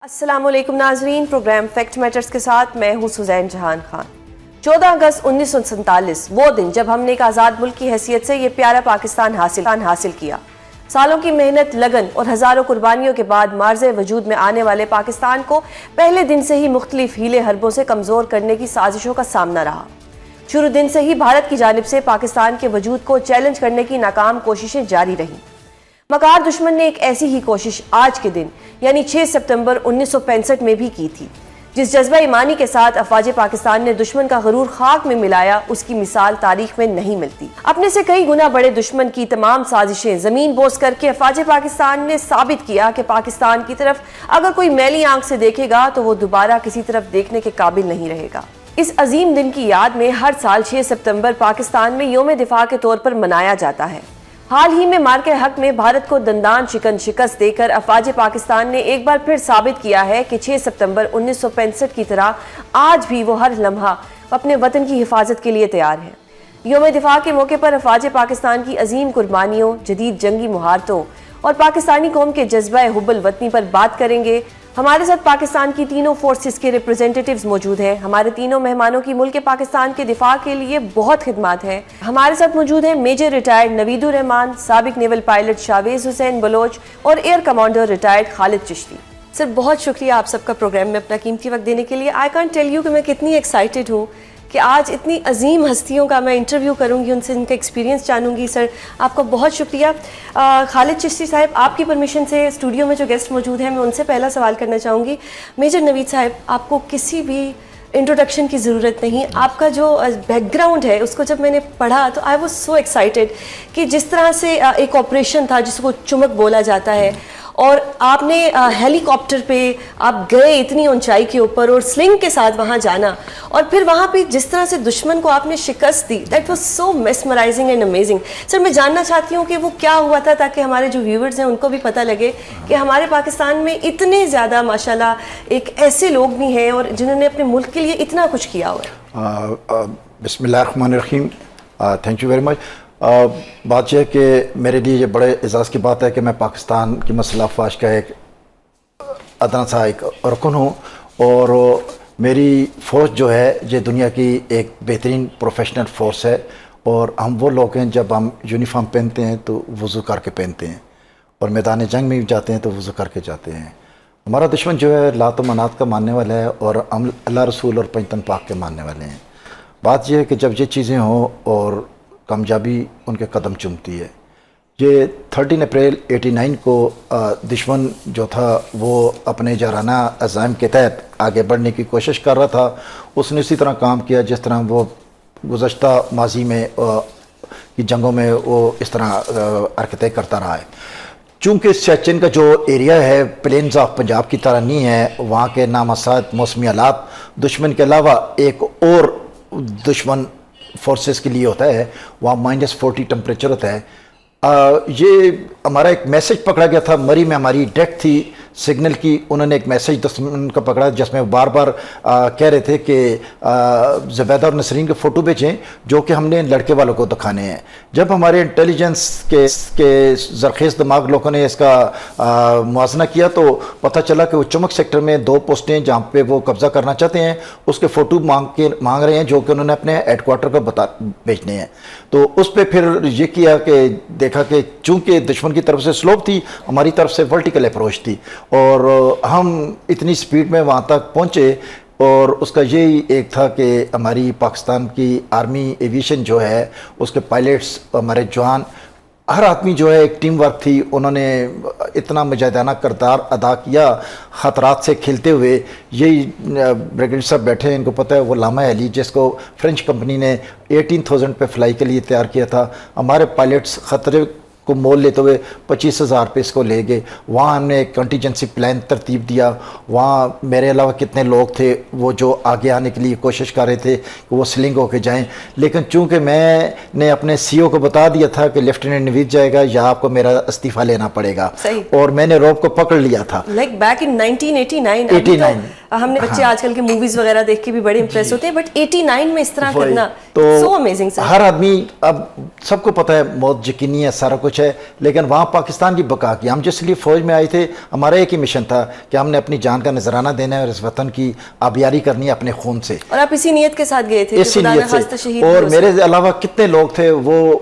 السلام علیکم ناظرین، پروگرام فیکٹ میٹرز کے ساتھ میں ہوں سوزین جہان خان۔ 14 اگست 1947 وہ دن جب ہم نے ایک آزاد ملک کی حیثیت سے یہ پیارا پاکستان حاصل کیا۔ سالوں کی محنت، لگن اور ہزاروں قربانیوں کے بعد مارز وجود میں آنے والے پاکستان کو پہلے دن سے ہی مختلف ہیلے حربوں سے کمزور کرنے کی سازشوں کا سامنا رہا۔ شروع دن سے ہی بھارت کی جانب سے پاکستان کے وجود کو چیلنج کرنے کی ناکام کوششیں جاری رہیں۔ مکار دشمن نے ایک ایسی ہی کوشش آج کے دن یعنی 6 ستمبر 1965 میں بھی کی تھی، جس جذبہ ایمانی کے ساتھ افواج پاکستان نے دشمن کا غرور خاک میں ملایا، اس کی مثال تاریخ میں نہیں ملتی۔ اپنے سے کئی گنا بڑے دشمن کی تمام سازشیں زمین بوس کر کے افواج پاکستان نے ثابت کیا کہ پاکستان کی طرف اگر کوئی میلی آنکھ سے دیکھے گا تو وہ دوبارہ کسی طرف دیکھنے کے قابل نہیں رہے گا۔ اس عظیم دن کی یاد میں ہر سال 6 ستمبر پاکستان میں یوم دفاع کے طور پر منایا جاتا ہے۔ حال ہی میں مارکے حق میں بھارت کو دندان شکست دے کر افواج پاکستان نے ایک بار پھر ثابت کیا ہے کہ 6 ستمبر 1965 کی طرح آج بھی وہ ہر لمحہ اپنے وطن کی حفاظت کے لیے تیار ہیں۔ یوم دفاع کے موقع پر افواج پاکستان کی عظیم قربانیوں، جدید جنگی مہارتوں اور پاکستانی قوم کے جذبہ حب الوطنی پر بات کریں گے۔ ہمارے ساتھ پاکستان کی تینوں فورسز کے ریپرزینٹیٹیوز موجود ہیں۔ ہمارے تینوں مہمانوں کی ملک پاکستان کے دفاع کے لیے بہت خدمات ہیں۔ ہمارے ساتھ موجود ہیں میجر ریٹائرڈ نوید الرحمان، سابق نیول پائلٹ شاویز حسین بلوچ اور ایئر کمانڈر ریٹائرڈ خالد چشتی۔ سر بہت شکریہ آپ سب کا پروگرام میں اپنا قیمتی وقت دینے کے لیے۔ آئی کانٹ ٹیل یو کہ میں کتنی ایکسائٹیڈ ہوں کہ آج اتنی عظیم ہستیوں کا میں انٹرویو کروں گی، ان سے ان کا ایکسپیرینس جانوں گی۔ سر آپ کا بہت شکریہ۔ خالد چشتی صاحب، آپ کی پرمیشن سے اسٹوڈیو میں جو گیسٹ موجود ہیں میں ان سے پہلا سوال کرنا چاہوں گی۔ میجر نوید صاحب، آپ کو کسی بھی انٹروڈکشن کی ضرورت نہیں۔ آپ کا جو بیک گراؤنڈ ہے اس کو جب میں نے پڑھا تو آئی واز سو ایکسائٹیڈ کہ جس طرح سے ایک آپریشن تھا جس کو چمک بولا جاتا ہے، اور آپ نے ہیلی کاپٹر پہ آپ گئے اتنی اونچائی کے اوپر اور سلنگ کے ساتھ وہاں جانا، اور پھر وہاں پہ جس طرح سے دشمن کو آپ نے شکست دی، that was so mesmerising and amazing. Sir میں جاننا چاہتی ہوں کہ وہ کیا ہوا تھا تاکہ ہمارے جو ویورز ہیں ان کو بھی پتہ لگے کہ ہمارے پاکستان میں اتنے زیادہ ماشاءاللہ ایک ایسے لوگ بھی ہیں اور جنہوں نے اپنے ملک کے لیے اتنا کچھ کیا ہوا ہے۔ بسم اللہ الرحمن الرحیم، تھینک یو ویری مچ۔ بات یہ ہے کہ میرے لیے یہ بڑے اعزاز کی بات ہے کہ میں پاکستان کی مسلح افواج کا ایک ادنا سا ایک رکن ہوں، اور میری فوج جو ہے یہ دنیا کی ایک بہترین پروفیشنل فورس ہے، اور ہم وہ لوگ ہیں جب ہم یونیفارم پہنتے ہیں تو وضو کر کے پہنتے ہیں، اور میدان جنگ میں بھی جاتے ہیں تو وضو کر کے جاتے ہیں۔ ہمارا دشمن جو ہے لات و منات کا ماننے والا ہے، اور ہم اللہ رسول اور پنجتن پاک کے ماننے والے ہیں۔ بات یہ ہے کہ جب یہ چیزیں ہوں اور کامیابی ان کے قدم چومتی ہے، یہ 13 اپریل 89 کو دشمن جو تھا وہ اپنے جارحانہ عزائم کے تحت آگے بڑھنے کی کوشش کر رہا تھا۔ اس نے اسی طرح کام کیا جس طرح وہ گزشتہ ماضی میں کی جنگوں میں وہ اس طرح حرکتیں کرتا رہا ہے۔ چونکہ سیاچن کا جو ایریا ہے پلینز آف پنجاب کی طرح نہیں ہے، وہاں کے نامساعد موسمی حالات دشمن کے علاوہ ایک اور دشمن فورسز کے لیے ہوتا ہے، وہاں -40 ٹمپریچر ہوتا ہے۔ یہ ہمارا ایک میسج پکڑا گیا تھا، مری میں ہماری ڈیک تھی سگنل کی، انہوں نے ایک میسج دشمن کا پکڑا جس میں بار بار کہہ رہے تھے کہ زبیدہ اور نسرین کے فوٹو بھیجیں جو کہ ہم نے لڑکے والوں کو دکھانے ہیں۔ جب ہمارے انٹیلیجنس کے زرخیز دماغ لوگوں نے اس کا موازنہ کیا تو پتہ چلا کہ وہ چمک سیکٹر میں 2 پوسٹیں جہاں پہ وہ قبضہ کرنا چاہتے ہیں اس کے فوٹو مانگ رہے ہیں، جو کہ انہوں نے اپنے ہیڈ کوارٹر کو بھیجنے ہیں۔ تو اس پہ پھر یہ کیا کہ دیکھا کہ چونکہ دشمن کی طرف سے سلوپ تھی، ہماری طرف سے ورٹیکل اپروچ تھی، اور ہم اتنی سپیڈ میں وہاں تک پہنچے، اور اس کا یہی ایک تھا کہ ہماری پاکستان کی آرمی ایویشن جو ہے اس کے پائلٹس، ہمارے جوان، ہر آدمی جو ہے ایک ٹیم ورک تھی، انہوں نے اتنا مجاہدانہ کردار ادا کیا خطرات سے کھیلتے ہوئے۔ یہی بریگیڈیئر صاحب بیٹھے ہیں، ان کو پتہ ہے وہ لاما علی جس کو فرینچ کمپنی نے 18,000 پہ فلائی کے لیے تیار کیا تھا، ہمارے پائلٹس خطرے کو مول لیتے ہوئے 25,000 پہ اس کو لے گئے۔ وہاں ہم نے ایک کنٹیجنسی پلان ترتیب دیا، وہاں میرے علاوہ کتنے لوگ تھے وہ جو آگے آنے کے لیے کوشش کر رہے تھے کہ وہ سلنگ ہو کے جائیں، لیکن چونکہ میں نے اپنے سی او کو بتا دیا تھا کہ لیفٹیننٹ نوید جائے گا یا آپ کو میرا استعفیٰ لینا پڑے گا، اور میں نے روپ کو پکڑ لیا تھا۔ لائک بیک ان 1989 ہم نے بچے آج کل کے موویز وغیرہ دیکھ کے بھی بڑے امپریس ہوتے ہیں, بٹ 89 میں اس طرح کرنا سو امیزنگ سر. ہر آدمی, اب سب کو پتہ ہے موت یقینی ہے, سارا کچھ ہے, لیکن وہاں پاکستان کی بقا کی, ہم جس لیے فوج میں آئے تھے ہمارا ایک ہی مشن تھا کہ ہم نے اپنی جان کا نذرانہ دینا ہے اور اس وطن کی آبیاری کرنی ہے اپنے خون سے. اور آپ اسی نیت کے ساتھ گئے تھے, اسی نیت سے, اور میرے علاوہ کتنے لوگ تھے وہ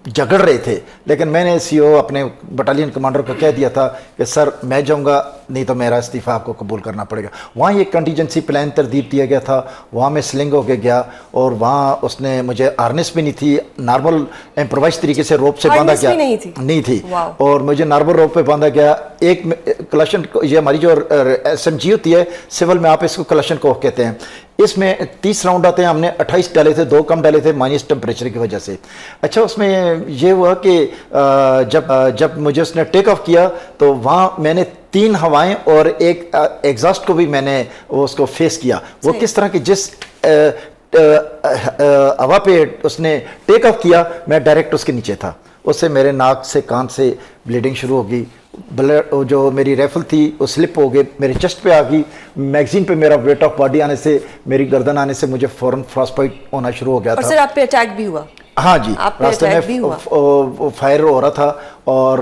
جھگڑ رہے تھے, لیکن میں نے سی او اپنے بٹالین کمانڈر کو کہہ دیا تھا کہ سر میں جاؤں گا, نہیں تو میرا استعفیٰ آپ کو قبول کرنا پڑے گا. وہاں ایک کنٹیجنسی پلان ترتیب دیا گیا تھا, وہاں میں سلنگ ہو کے گیا, اور وہاں اس نے مجھے ہارنس بھی نہیں تھی, نارمل امپرووائز طریقے سے روپ سے باندھا گیا, نہیں تھی, اور مجھے نارمل روپ پہ باندھا گیا. ایک کلشن, یہ ہماری جو ایس ایم جی ہوتی ہے سول میں, آپ اس کو کلشن کوہ کہتے ہیں, اس میں 30 راؤنڈ آتے ہیں, ہم نے 28 ڈالے تھے, 2 کم ڈالے تھے مائنس ٹمپریچر کی وجہ سے. اچھا اس میں یہ ہوا کہ جب مجھے اس نے ٹیک آف کیا تو وہاں میں نے 3 ہوائیں اور ایک ایگزاسٹ کو بھی میں نے اس کو فیس کیا. وہ کس طرح کہ جس ہوا پہ اس نے ٹیک آف کیا میں ڈائریکٹ اس کے نیچے تھا, اس سے میرے ناک سے کان سے بلیڈنگ شروع ہو گئی, جو میری ریفل تھی وہ سلپ ہو گئی, میرے چسٹ پہ آ گئی, میگزین پہ میرا ویٹ آف باڈی آنے سے, میری گردن آنے سے مجھے فوراً فراس فائٹ ہونا شروع ہو گیا تھا. اور سر آپ پہ اٹیک بھی ہوا؟ ہاں جی, راستے میں فائر ہو رہا تھا, اور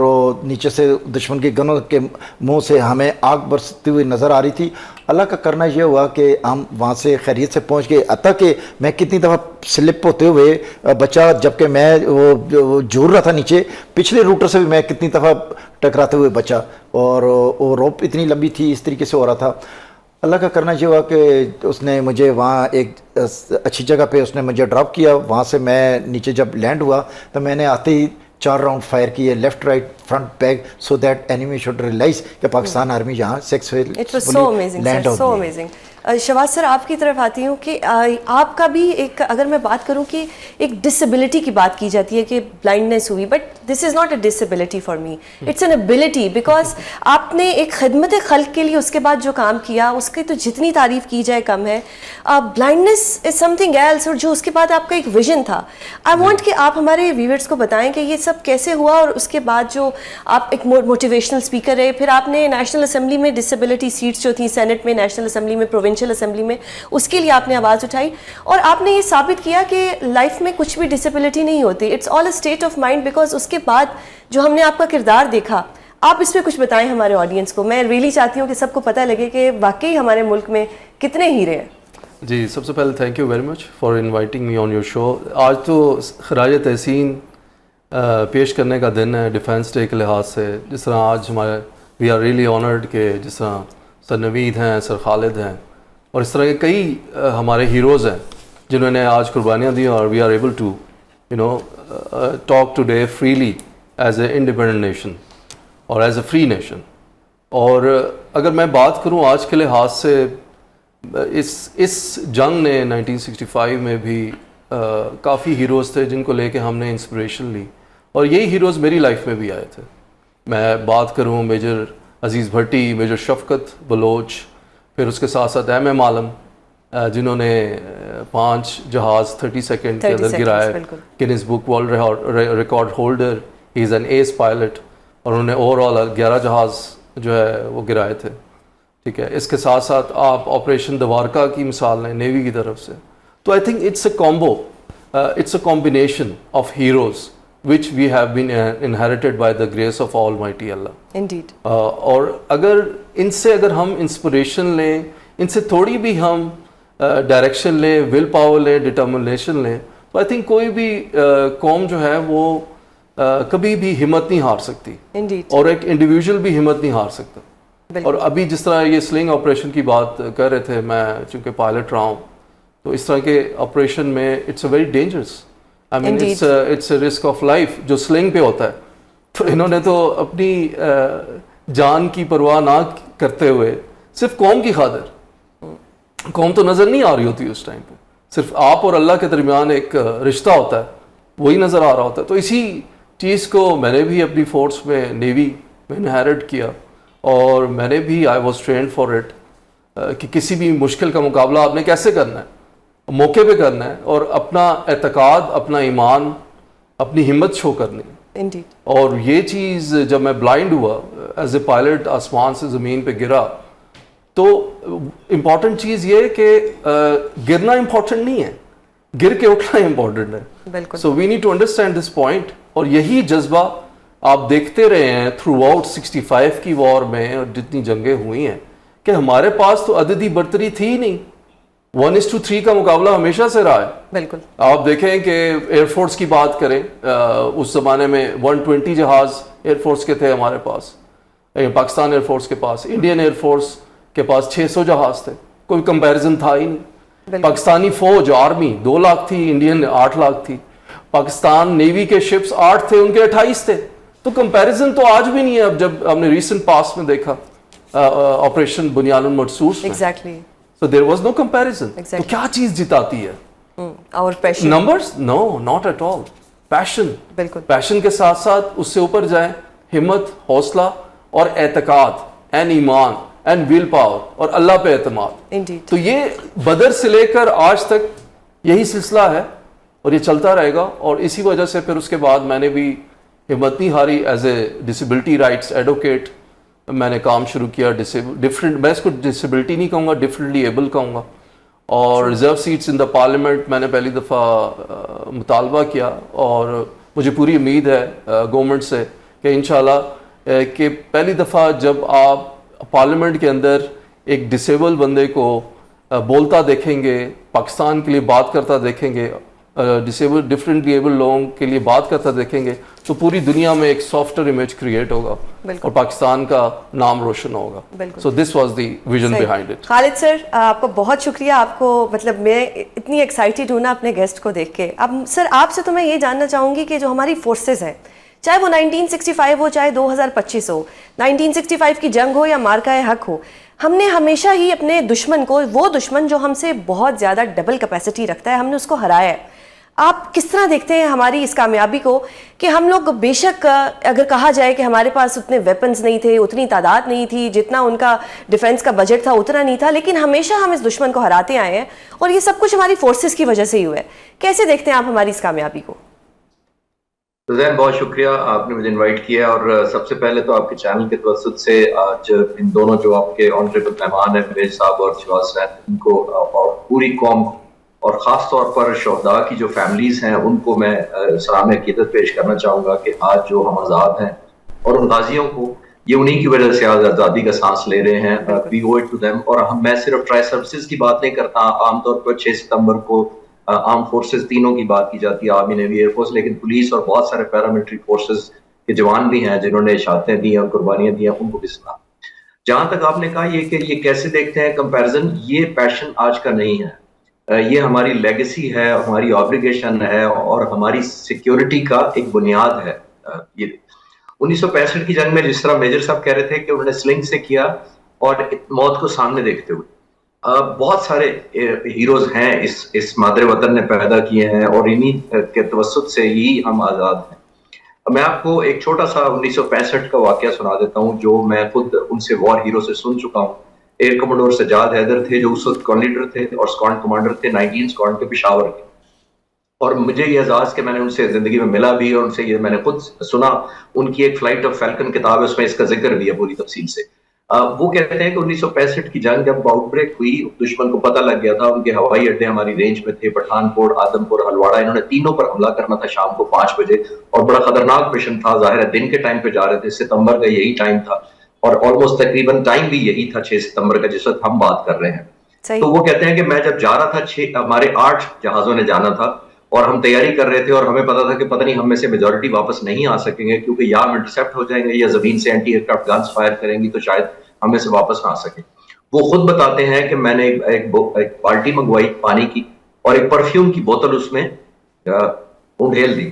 نیچے سے دشمن کی گنوں کے منہ سے ہمیں آگ برستی ہوئی نظر آ رہی تھی. اللہ کا کرنا یہ ہوا کہ ہم وہاں سے خیریت سے پہنچ گئے, حتیٰ کہ میں کتنی دفعہ سلپ ہوتے ہوئے بچہ, جبکہ میں وہ جھول رہا تھا نیچے, پچھلے روٹر سے بھی میں کتنی دفعہ ٹکراتے ہوئے بچا, اور وہ روپ اتنی لمبی تھی, اس طریقے سے ہو رہا تھا. اللہ کا کرنا یہ ہوا کہ اس نے مجھے وہاں ایک اچھی جگہ پہ اس نے مجھے ڈراپ کیا. وہاں سے میں نیچے جب لینڈ ہوا تو میں نے آتے ہی 4 راؤنڈ فائر کیے, left right front back, so that enemy should realize کہ پاکستان آرمی یہاں سیکسفلی لینڈ ہوتی ہے. شہباز سر آپ کی طرف آتی ہوں کہ آپ کا بھی ایک, اگر میں بات کروں کہ ایک ڈسیبلٹی کی بات کی جاتی ہے کہ بلائنڈنس ہوئی, but this is not a disability for me, it's an ability, because آپ نے ایک خدمت خلق کے لیے اس کے بعد جو کام کیا اس کی تو جتنی تعریف کی جائے کم ہے. بلائنڈنس از سم تھنگ ایلس, اور جو اس کے بعد آپ کا ایک ویژن تھا, آئی وانٹ کہ آپ ہمارے ویورز کو بتائیں کہ یہ سب کیسے ہوا, اور اس کے بعد جو آپ ایک موٹیویشنل اسپیکر رہے, پھر آپ نے نیشنل اسمبلی میں ڈسیبلٹی سیٹس جو تھیں, سینٹ میں, نیشنل اسمبلی میں, پروونشل اسمبلی میں, اس کے لیے آپ نے آواز اٹھائی, اور آپ نے یہ ثابت کیا کہ لائف میں کچھ بھی ڈسیبلٹی نہیں ہوتی, it's all a state of mind. Because اس کے بعد جو ہم نے آپ کا کردار دیکھا, آپ اس پہ کچھ بتائیں ہمارے آڈینس کو. میں ریئلی چاہتی ہوں کہ سب کو پتہ لگے کہ واقعی ہمارے ملک میں کتنے ہیرے ہیں. جی, سب سے پہلے thank you very much for inviting me on your show. آج تو خراج تحسین پیش کرنے کا دن ہے ڈیفینس ڈے کے لحاظ سے. جس طرح آج ہمارے وی آر ریئلی آنرڈ کہ جس طرح سر نوید ہیں, سر خالد ہیں, اور اس طرح کے کئی ہمارے ہیروز ہیں جنہوں نے آج قربانیاں دی, اور we are able to talk today freely as a independent nation اور ایز اے فری نیشن. اور اگر میں بات کروں آج کے لحاظ سے, اس جنگ نے 1965 میں بھی کافی ہیروز تھے جن کو لے کے ہم نے انسپریشن لی, اور یہی ہیروز میری لائف میں بھی آئے تھے. میں بات کروں میجر عزیز بھٹی, میجر شفقت بلوچ, پھر اس کے ساتھ ساتھ ایم ایم عالم جنہوں نے 5 جہاز 30 سیکنڈ کے اندر گرائے, Guinness book world record holder, he is an ace pilot, اور انہوں نے اوور آل 11 جہاز جو ہے وہ گرائے تھے. ٹھیک ہے, اس کے ساتھ ساتھ آپ آپریشن دوارکا کی مثال لیں نیوی کی طرف سے. تو I think it's a combo, it's a combination of heroes which we have been inherited by the grace of Almighty Allah. Indeed. اور اگر ان سے ہم انسپریشن لیں, ان سے تھوڑی بھی ہم ڈائریکشن لیں, ول پاور لیں, ڈٹرمنیشن لیں, تو آئی تھنک کوئی بھی قوم جو ہے وہ کبھی بھی ہمت نہیں ہار سکتی. Indeed. اور ایک انڈیویژل بھی ہمت نہیں ہار سکتا. اور ابھی جس طرح یہ سلنگ آپریشن کی بات کر رہے تھے, میں چونکہ پائلٹ رہا ہوں, تو اس طرح کے آپریشن میں it's a very dangerous, I mean it's a risk of life جو سلنگ پہ ہوتا ہے. تو انہوں نے تو اپنی جان کی پرواہ نہ کرتے ہوئے صرف قوم کی خاطر, قوم تو نظر نہیں آ رہی ہوتی اس ٹائم پہ, صرف آپ اور اللہ کے درمیان ایک رشتہ ہوتا ہے, وہی نظر آ رہا ہوتا ہے. تو اسی چیز کو میں نے بھی اپنی فورس میں, نیوی میں انہیرٹ کیا, اور میں نے بھی I was trained for it کہ کسی بھی مشکل کا مقابلہ آپ نے کیسے کرنا ہے, موقع پہ کرنا ہے, اور اپنا اعتقاد, اپنا ایمان, اپنی ہمت شو کرنی. اور یہ چیز جب میں بلائنڈ ہوا ایز اے پائلٹ, آسمان سے زمین پہ گرا, تو امپورٹنٹ چیز یہ کہ گرنا امپورٹنٹ نہیں ہے, گر کے اٹھنا امپورٹنٹ ہے. بالکل. So we need to understand this point. اور یہی جذبہ آپ دیکھتے رہے ہیں تھرو آؤٹ 65 کی وار میں اور جتنی جنگیں ہوئی ہیں کہ ہمارے پاس تو عددی برتری تھی ہی نہیں. 1:3 کا مقابلہ ہمیشہ سے رہا ہے. بالکل. آپ دیکھیں کہ ایئر فورس کی بات کریں, اس زمانے میں 120 جہاز ایئر فورس کے تھے ہمارے پاس, پاکستان ایئر فورس کے پاس. انڈین ایئر فورس کے پاس 600 جہاز تھے, کوئی کمپیریزن تھا ہی نہیں. پاکستانی فوج آرمی 2 لاکھ تھی, انڈین 8 لاکھ تھی. پاکستان نیوی کے شپس 8 تھے, ان کے 28 تھے. تو کمپیریزن تو آج بھی نہیں ہے. اب جب ہم نے ریسنٹ پاس میں دیکھا آپریشن بنیان المرصوص میں, exactly, so there was no comparison. تو کیا چیز جتاتی ہے؟ اور passion. Numbers? no, not at all. Passion. بالکل. پیشن کے ساتھ ساتھ اس سے اوپر جائیں, ہمت, حوصلہ اور اعتقاد, اینڈ ایمان, اینڈ ویل پاور, اور اللہ پہ اعتماد. Indeed. تو یہ بدر سے لے کر آج تک یہی سلسلہ ہے اور یہ چلتا رہے گا. اور اسی وجہ سے پھر اس کے بعد میں نے بھی ہمت نہیں ہاری. As a disability rights advocate میں نے کام شروع کیا. ڈفرینٹ, میں اس کو ڈسیبلٹی نہیں کہوں گا, ڈفرینٹلی ایبل کہوں گا. اور ریزرو سیٹس ان دا پارلیمنٹ میں نے پہلی دفعہ مطالبہ کیا, اور مجھے پوری امید ہے گورنمنٹ سے کہ انشاءاللہ کہ پہلی دفعہ جب آپ پارلیمنٹ کے اندر ایک ڈسیبل بندے کو بولتا دیکھیں گے, پاکستان کے لیے بات کرتا دیکھیں گے, ڈفرینٹلی ایبل لوگوں کے لیے بات کرتا دیکھیں گے, تو پوری دنیا میں ایک سافٹر امیج کریٹ ہوگا اور پاکستان کا نام روشن ہوگا. So this was the vision behind it. Khalid sir, آپ کو بہت شکریہ. آپ کو مطلب میں اتنی ایکسائٹیڈ ہوں نا اپنے گیسٹ کو دیکھ کے. اب سر آپ سے تو میں یہ جاننا چاہوں گی کہ جو ہماری فورسز ہیں, چاہے وہ 1965 ہو چاہے 2025 ہو, 1965 کی جنگ ہو یا مارکہ حق ہو, ہم نے ہمیشہ ہی اپنے دشمن کو, وہ دشمن جو ہم سے بہت زیادہ ڈبل کیپیسٹی رکھتا ہے, ہم نے اس کو ہرایا ہے. آپ کس طرح دیکھتے ہیں ہماری اس کامیابی کو کہ ہم لوگ بے شک اگر کہا جائے کہ ہمارے پاس اتنے ویپنز نہیں تھے, اتنی تعداد نہیں تھی, جتنا ان کا ڈیفنس کا بجٹ تھا اتنا نہیں تھا, لیکن ہمیشہ ہم اس دشمن کو ہراتے آئے ہیں اور یہ سب کچھ ہماری فورسز کی وجہ سے ہی ہوا ہے. کیسے دیکھتے ہیں آپ ہماری اس کامیابی کو؟ زین, بہت شکریہ آپ نے مجھے انوائٹ کیا. اور سب سے پہلے تو آپ کے چینل کے توسط سے آج ان دونوں جو آپ کے آنریبل مہمان ہیں میز صاحب اور شہباز صاحب, ان کو اور پوری قوم اور خاص طور پر شہداء کی جو فیملیز ہیں ان کو میں سلام عقیدت پیش کرنا چاہوں گا کہ آج جو ہم آزاد ہیں اور ان غازیوں کو, یہ انہی کی وجہ سے آج آزادی کا سانس لے رہے ہیں. وی او اٹ ٹو دیم. اور میں صرف ٹرائی سروسز کی بات نہیں کرتا. عام طور پر 6 ستمبر کو آرم فورسز تینوں کی بات کی جاتی ہے, آرمی, نیوی, ایئر فورس, لیکن پولیس اور بہت سارے پیراملٹری فورسز کے جوان بھی ہیں جنہوں نے شہادتیں دی ہیں اور قربانیاں دی ہیں, ان کو بھی سنا. جہاں تک آپ نے کہا یہ کہ یہ کیسے دیکھتے ہیں کمپیرزن, یہ پیشن آج کا نہیں ہے, یہ ہماری لیگیسی ہے, ہماری آبلیگیشن ہے اور ہماری سیکیورٹی کا ایک بنیاد ہے. یہ 1965 کی جنگ میں جس طرح میجر صاحب کہہ رہے تھے کہ انہوں نے سلنگ سے کیا اور موت کو سامنے دیکھتے ہوئے, بہت سارے ہیروز ہیں اس مادر وطن نے پیدا کیے ہیں اور انہی کے توسط سے ہی ہم آزاد ہیں. میں آپ کو ایک چھوٹا سا 1965 کا واقعہ سنا دیتا ہوں جو میں خود ان سے وار ہیرو سے سن چکا ہوں. ایئر کمانڈر سجاد حیدر تھے جو اس وقت اسکواڈ لیڈر تھے اور اسکواڈ کمانڈر تھے 19 اسکواڈ کے پشاور کے. اور مجھے یہ اعزاز کہ میں نے ان سے زندگی میں ملا بھی اور ان سے یہ میں نے خود سنا. ان کی ایک فلائٹ آف فیلکن کتاب ہے, اس میں اس کا ذکر بھی ہے پوری تفصیل سے. وہ کہتے ہیں کہ 1965 کی جنگ جب آؤٹ بریک ہوئی, دشمن کو پتہ لگ گیا تھا, ان کے ہوائی اڈے ہماری رینج میں تھے, پٹھان کوٹ, آدم پور, ہلواڑا, انہوں نے تینوں پر حملہ کرنا تھا شام کو 5 بجے اور بڑا خطرناک مشن تھا. ظاہر ہے دن کے ٹائم پہ جا رہے تھے, ستمبر کا یہی ٹائم تھا اور آلموسٹ تقریباً ٹائم بھی یہی تھا 6 ستمبر کا جس وقت ہم بات کر رہے ہیں. تو وہ کہتے ہیں کہ میں جب جا رہا تھا, ہمارے 8 جہازوں نے جانا تھا اور ہم تیاری کر رہے تھے اور ہمیں پتا تھا کہ پتہ نہیں ہم میں سے میجورٹی واپس نہیں آ سکیں گے کیونکہ یا ہم انٹرسیپٹ ہو جائیں گے یا زمین سے anti aircraft guns fire کریں گی تو شاید ہم میں سے واپس نہ آ سکیں. وہ خود بتاتے ہیں کہ میں نے ایک بالٹی منگوائی پانی کی اور ایک پرفیوم کی بوتل اس میں انڈھیل دی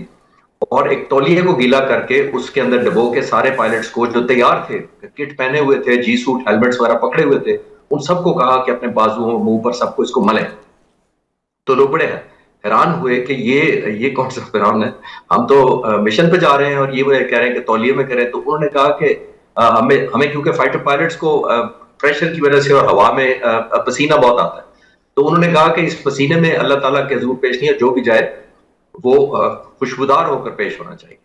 اور ایک تولیے کو گیلا کر کے اس کے اندر ڈبو کے سارے پائلٹس کو جو تیار تھے, کٹ پہنے ہوئے تھے, جی سوٹ, ہیلمٹس وغیرہ پکڑے ہوئے تھے, ان سب کو کہا کہ اپنے بازوؤں منہ پر سب کو اس کو ملیں. تو لوگ بڑے حیران ہوئے کہ یہ کون سا فرعون ہے, ہم تو مشن پہ جا رہے ہیں اور یہ وہ کہہ رہے ہیں کہ تولیے میں کریں. تو انہوں نے کہا کہ ہمیں کیونکہ فائٹر پائلٹس کو پریشر کی وجہ سے اور ہوا میں پسینہ بہت آتا ہے, تو انہوں نے کہا کہ اس پسینے میں اللہ تعالیٰ کے حضور پیش نہیں ہے, جو بھی جائے وہ خوشبودار ہو کر پیش ہونا چاہیے.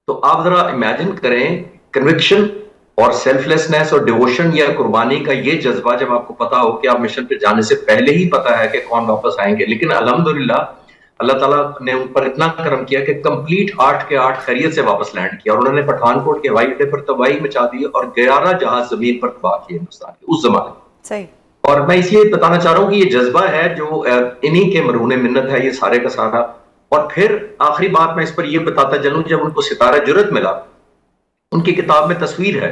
تو آپ ذرا امیجن کریں کنوکشن اور سیلفلیسنس اور ڈیووشن یا قربانی کا یہ جذبہ جب آپ کو پتا ہو کہ آپ مشن پہ جانے سے پہلے ہی پتا ہے کہ کون واپس آئیں گے. لیکن الحمدللہ اللہ تعالیٰ نے ان پر اتنا کرم کیا کہ کمپلیٹ 8 کے 8 خیریت سے واپس لینڈ کیا, اور انہوں نے پٹھان کوٹ کے ہوائی اڈے پر تباہی مچا دی اور 11 جہاز زمین پر تباہ کیے ہندوستان کے اس زمانے میں. صحیح. اور میں اس لیے بتانا چاہ رہا ہوں کہ یہ جذبہ ہے جو انہی کے مرہون منت ہے یہ سارے کا سارا. اور پھر آخری بات میں اس پر یہ بتاتا چلوں, جب ان کو ستارہ جرت ملا, ان کی کتاب میں تصویر ہے,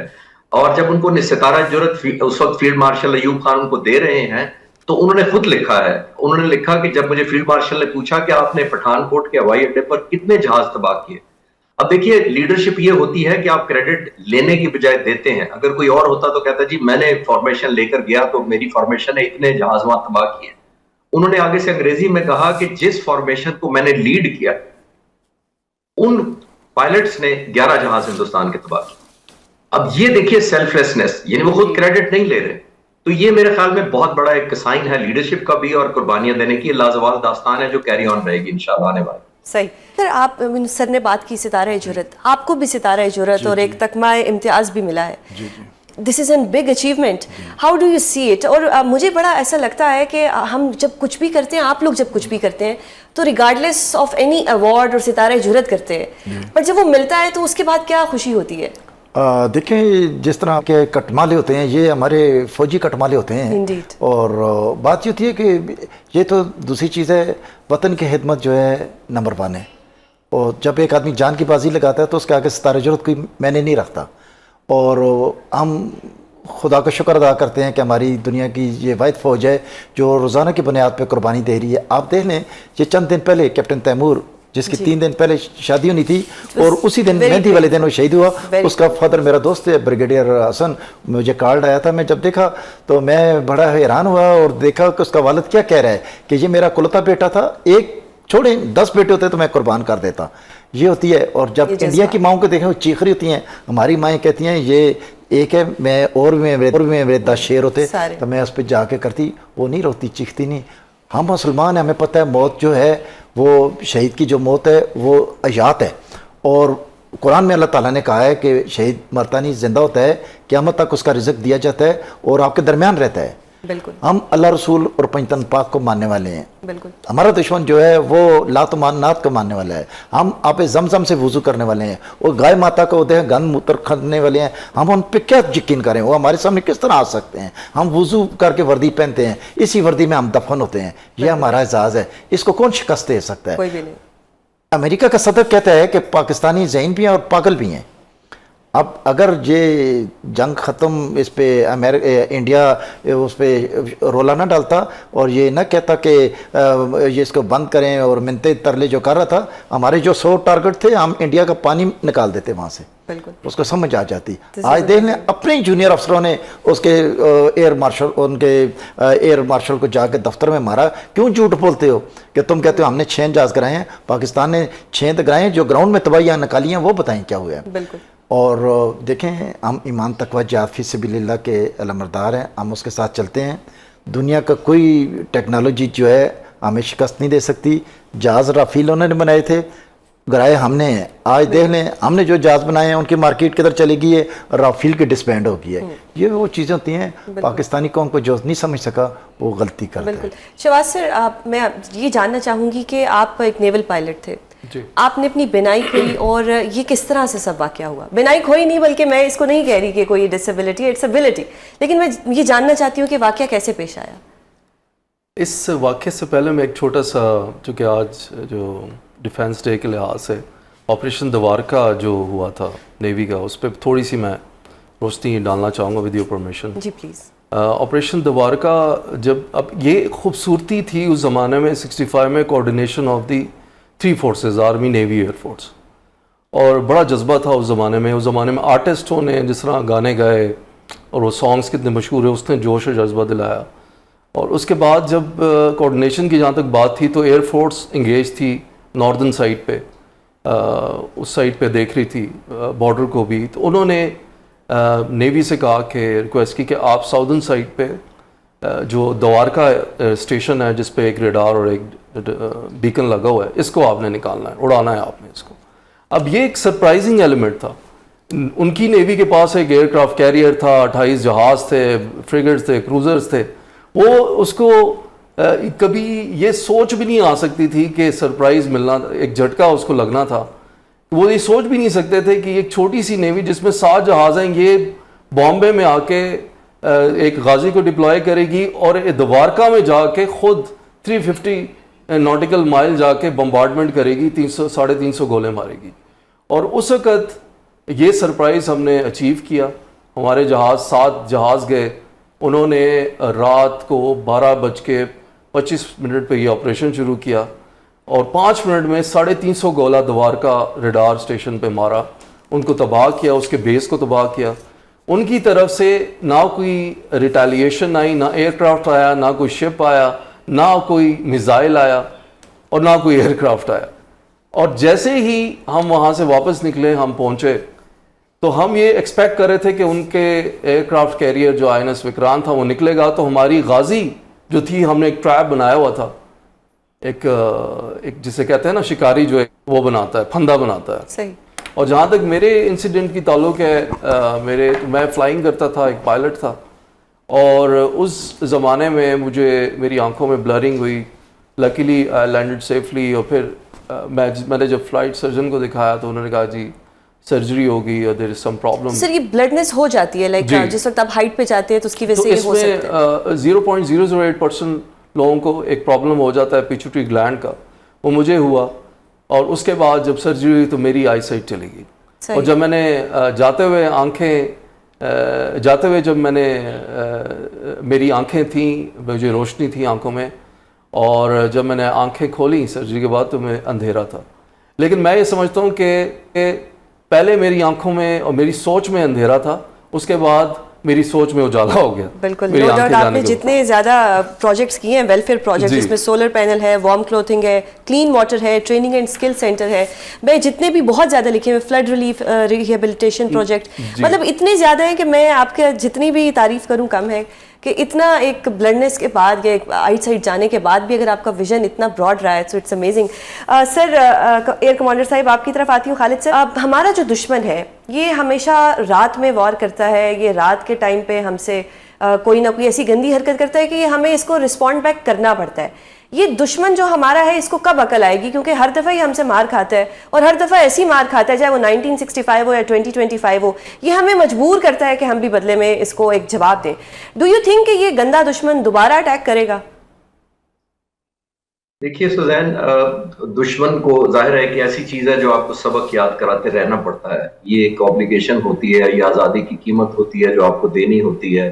اور جب ان کو ستارہ جرت اس وقت فیلڈ مارشل ایوب خان ان کو دے رہے ہیں تو انہوں نے خود لکھا ہے, انہوں نے لکھا کہ جب مجھے فیلڈ مارشل نے پوچھا کہ آپ نے پٹھان کوٹ کے ہوائی اڈے پر کتنے جہاز تباہ کیے. اب دیکھیے لیڈرشپ یہ ہوتی ہے کہ آپ کریڈٹ لینے کی بجائے دیتے ہیں. اگر کوئی اور ہوتا تو کہتا جی میں نے فارمیشن لے کر گیا تو میری فارمیشن نے اتنے جہاز وہاں تباہ کیے. انہوں نے آگے سے انگریزی میں کہا کہ جس فارمیشن کو میں نے لیڈ کیا ان پائلٹس نے 11 جہاز ہندوستان کے تباہ کیے. اب یہ دیکھیے سیلفلیسنس, یعنی وہ خود کریڈٹ نہیں لے رہے. تو یہ میرے خیال میں بہت بڑا ایک سائن ہے لیڈرشپ کا بھی اور قربانیاں دینے کی. لازوال داستان ہے جو کیری آن رہے گی انشاءاللہ آنے والی. صحیح. سر آپ سر نے بات کی ستارہ جرت, آپ کو بھی ستارہ جرت اور ایک تمغہ امتیاز بھی ملا ہے. This is an big achievement. How do you see it? اور مجھے بڑا ایسا لگتا ہے کہ ہم جب کچھ بھی کرتے ہیں, آپ لوگ جب کچھ بھی کرتے ہیں تو ریگارڈلیس آف اینی ایوارڈ اور ستارہ جرت کرتے ہیں, پر جب وہ ملتا ہے تو اس کے بعد کیا خوشی ہوتی ہے؟ دیکھیں جس طرح کے کٹمالے ہوتے ہیں یہ ہمارے فوجی کٹمالے ہوتے ہیں. Indeed. اور بات یہ ہوتی ہے کہ یہ تو دوسری چیز ہے, وطن کی خدمت جو ہے نمبر 1 ہے. اور جب ایک آدمی جان کی بازی لگاتا ہے تو اس کے آگے ستارہ جرت کوئی میں نے نہیں رکھتا. اور ہم خدا کا شکر ادا کرتے ہیں کہ ہماری دنیا کی یہ واحد فوج ہے جو روزانہ کی بنیاد پہ قربانی دے رہی ہے. آپ دیکھ لیں یہ چند دن پہلے کیپٹن تیمور جس کی 3 دن پہلے شادی ہونی تھی اور اسی دن مہندی والے دن وہ شہید ہوا. اس کا فادر میرا دوست ہے بریگیڈیئر حسن, مجھے کارڈ آیا تھا, میں جب دیکھا تو میں بڑا حیران ہوا اور دیکھا کہ اس کا والد کیا کہہ رہا ہے کہ یہ میرا کلوتا بیٹا تھا, ایک چھوڑیں 10 بیٹے ہوتے تو میں قربان کر دیتا. یہ ہوتی ہے. اور جب انڈیا کی ماؤں کو دیکھیں وہ چیخ رہی ہوتی ہیں, ہماری مائیں کہتی ہیں یہ ایک ہے میں اور بھی میں 10 شیر ہوتے تو میں اس پہ جا کے کرتی, وہ نہیں روتی چیختی نہیں. ہم مسلمان ہیں, ہمیں پتہ ہے موت جو ہے وہ شہید کی جو موت ہے وہ حیات ہے. اور قرآن میں اللہ تعالیٰ نے کہا ہے کہ شہید مرتا نہیں زندہ ہوتا ہے, قیامت تک اس کا رزق دیا جاتا ہے اور آپ کے درمیان رہتا ہے. بالکل. ہم اللہ رسول اور پنجتن پاک کو ماننے والے ہیں. بالکل. ہمارا دشمن جو ہے وہ لات و مانات کو ماننے والا ہے. ہم آب زمزم سے وضو کرنے والے ہیں اور گائے ماتا کو گند موتر کھانے والے ہیں. ہم ان پہ کیا یقین کریں, وہ ہمارے سامنے کس طرح آ سکتے ہیں؟ ہم وضو کر کے وردی پہنتے ہیں, اسی وردی میں ہم دفن ہوتے ہیں. یہ ہمارا اعزاز ہے, اس کو کون شکست دے سکتا ہے؟ کوئی بھی نہیں. امریکہ کا صدر کہتا ہے کہ پاکستانی ذہین بھی ہیں اور پاگل بھی ہیں. اب اگر یہ جنگ ختم اس پہ انڈیا اس پہ رولا نہ ڈالتا اور یہ نہ کہتا کہ یہ اس کو بند کریں اور منتے ترلے جو کر رہا تھا, ہمارے جو 100 ٹارگٹ تھے ہم انڈیا کا پانی نکال دیتے وہاں سے. بالکل. اس کو سمجھ آ جاتی. آج دیکھ لیں اپنے جونیئر افسروں نے اس کے ایئر مارشل کو جا کے دفتر میں مارا. کیوں جھوٹ بولتے ہو کہ تم کہتے ہو ہم نے 6 جہاز گرائے ہیں, پاکستان نے 6 گرائے ہیں, جو گراؤنڈ میں تباہیاں نکالی ہیں وہ بتائیں کیا ہوا ہے. بالکل. اور دیکھیں ہم ایمان تقویٰ جہاد فی سبیل اللہ کے علمبردار ہیں, ہم اس کے ساتھ چلتے ہیں. دنیا کا کوئی ٹیکنالوجی جو ہے ہمیں شکست نہیں دے سکتی. جہاز رافیل انہوں نے بنائے تھے, گرائے ہم نے. آج دیکھ لیں ہم نے جو جہاز بنائے ہیں ان کی مارکیٹ کدھر چلی گئی ہے, رافیل کی ڈسبینڈ ہو گئی ہے. یہ وہ چیزیں ہوتی ہیں پاکستانی قوم کو جو نہیں سمجھ سکا وہ غلطی کرتا ہے. بالکل. شہباز سر, میں یہ جاننا چاہوں گی کہ آپ ایک نیول پائلٹ تھے, آپ نے اپنی بینائی کھوئی, اور یہ کس طرح سے سب واقعہ ہوا؟ بینائی کھوئی نہیں, بلکہ میں اس کو نہیں کہہ رہی کہ کوئی ڈسیبلٹی, اٹس ایبلٹی, لیکن میں یہ جاننا چاہتی ہوں کہ واقعہ کیسے پیش آیا. اس واقعے سے پہلے میں ایک چھوٹا سا, چونکہ آج جو ڈیفینس ڈے کے لحاظ سے آپریشن دوارکا جو ہوا تھا نیوی کا, اس پہ تھوڑی سی میں روشنی ڈالنا چاہوں گا ود یور پرمیشن. جی پلیز. آپریشن دوارکا جب, اب یہ خوبصورتی تھی اس زمانے میں 65 میں coordination of the 3 forces, army, navy, air force, اور بڑا جذبہ تھا اس زمانے میں. اس زمانے میں آرٹسٹوں نے جس طرح گانے گائے اور وہ سانگز کتنے مشہور ہیں, اس نے جوش و جذبہ دلایا. اور اس کے بعد جب کوآرڈینیشن کی جہاں تک بات تھی تو ایئر فورس انگیج تھی ناردرن سائڈ پہ, اس سائڈ پہ دیکھ رہی تھی بارڈر کو بھی. تو انہوں نے نیوی سے کہا کہ ریکویسٹ کی کہ آپ ساؤدرن سائڈ پہ جو دوارکا اسٹیشن ہے جس پہ ایک ریڈار اور ایک بیکن لگا ہوا ہے, اس کو آپ نے نکالنا ہے, اڑانا ہے آپ نے اس کو. اب یہ ایک سرپرائزنگ ایلیمنٹ تھا ان کی نیوی کے پاس ایک ایئر کرافٹ کیریئر تھا, 28 جہاز تھے, فریگیٹس تھے, کروزرز تھے. وہ اس کو کبھی یہ سوچ بھی نہیں آ سکتی تھی کہ سرپرائز ملنا, ایک جھٹکا اس کو لگنا تھا. وہ یہ سوچ بھی نہیں سکتے تھے کہ ایک چھوٹی سی نیوی جس میں 7 جہاز ہیں, یہ بامبے میں آ کے ایک غازی کو ڈپلوائے کرے گی اور دوارکا میں جا کے خود 350 ناٹیکل مائل جا کے بمبارڈمنٹ کرے گی, 300-350 گولے مارے گی. اور اس وقت یہ سرپرائز ہم نے اچیو کیا. ہمارے جہاز 7 جہاز گئے, انہوں نے رات کو 12:25 پہ یہ آپریشن شروع کیا اور 5 منٹ میں 350 گولہ دوارکا ریڈار اسٹیشن پہ مارا, ان کو تباہ کیا, اس کے بیس کو تباہ کیا. ان کی طرف سے نہ کوئی ریٹیلیشن آئی, نہ ایئر کرافٹ آیا, نہ کوئی شپ آیا, نہ کوئی میزائل آیا اور نہ کوئی ایئر کرافٹ آیا. اور جیسے ہی ہم وہاں سے واپس نکلے, ہم پہنچے, تو ہم یہ ایکسپیکٹ کر رہے تھے کہ ان کے ایئر کرافٹ کیریئر جو INS وکرانت تھا وہ نکلے گا, تو ہماری غازی جو تھی, ہم نے ایک ٹریپ بنایا ہوا تھا, ایک جسے کہتے ہیں نا شکاری جو وہ بناتا ہے, پھندا بناتا ہے. صحیح. اور جہاں تک میرے انسیڈنٹ کی تعلق ہے, میں فلائنگ کرتا تھا, ایک پائلٹ تھا, اور اس زمانے میں میری آنکھوں میں بلرنگ ہوئی. لکیلی آئی لینڈڈ سیفلی. اور پھر میں نے جب فلائٹ سرجن کو دکھایا تو انہوں نے کہا جی سرجری ہوگی اور دیر از سم پرابلم. سر یہ بلڈنس ہو جاتی ہے لائک جس وقت آپ ہائٹ پہ جاتے ہیں تو اس کی وجہ سے یہ ہو سکتا ہے. 0.008% لوگوں کو ایک پرابلم ہو جاتا ہے پیچوٹری گلینڈ کا, وہ مجھے ہوا. اور اس کے بعد جب سرجری ہوئی تو میری آئی سائٹ چلی گئی. اور جب میں نے جاتے ہوئے جب میں نے میری آنکھیں تھیں, مجھے روشنی تھی آنکھوں میں, اور جب میں نے آنکھیں کھولی سرجری کے بعد تو میں اندھیرا تھا. لیکن میں یہ سمجھتا ہوں کہ پہلے میری آنکھوں میں اور میری سوچ میں اندھیرا تھا, اس کے بعد میری سوچ میں اجالا ہو گیا. بالکل, نو ڈاؤٹ. آپ نے جتنے زیادہ پروجیکٹس کیے ہیں, ویلفیئر پروجیکٹ جس میں سولر پینل ہے, وارم کلوتھنگ ہے, کلین واٹر ہے, ٹریننگ اینڈ اسکل سینٹر ہے, میں جتنے بھی بہت زیادہ لکھے ہوئے, فلڈ ریلیف ریہیبلیٹیشن پروجیکٹ, مطلب اتنے زیادہ ہیں کہ میں آپ کے جتنی بھی تعریف کروں کم ہے کہ اتنا ایک بلڈنس کے بعد یا ایک آئٹ سائڈ جانے کے بعد بھی اگر آپ کا ویژن اتنا براڈ رہا ہے تو it's amazing. Sir air commander صاحب آپ کی طرف آتی ہوں. خالد سر, ہمارا جو دشمن ہے یہ ہمیشہ رات میں وار کرتا ہے, یہ رات کے ٹائم پہ ہم سے کوئی نہ کوئی ایسی گندی حرکت کرتا ہے کہ ہمیں اس کو رسپونڈ بیک کرنا پڑتا ہے. یہ دشمن جو ہمارا ہے اس کو کب عقل آئے گی, کیونکہ ہر دفعہ ہی ہم سے مار کھاتا ہے اور ہر دفعہ ایسی مار کھاتا ہے, چاہے وہ 1965 ہو یا 2025 ہو, یہ ہمیں مجبور کرتا ہے کہ ہم بھی بدلے میں اس کو ایک جواب دیں. ڈو یو تھنک کہ یہ گندا دشمن دوبارہ اٹیک کرے گا؟ دیکھیے سوزین, دشمن کو ظاہر ہے کہ ایسی چیز ہے جو آپ کو سبق یاد کراتے رہنا پڑتا ہے. یہ ایک obligation ہوتی ہے, یہ آزادی کی قیمت ہوتی ہے جو آپ کو دینی ہوتی ہے,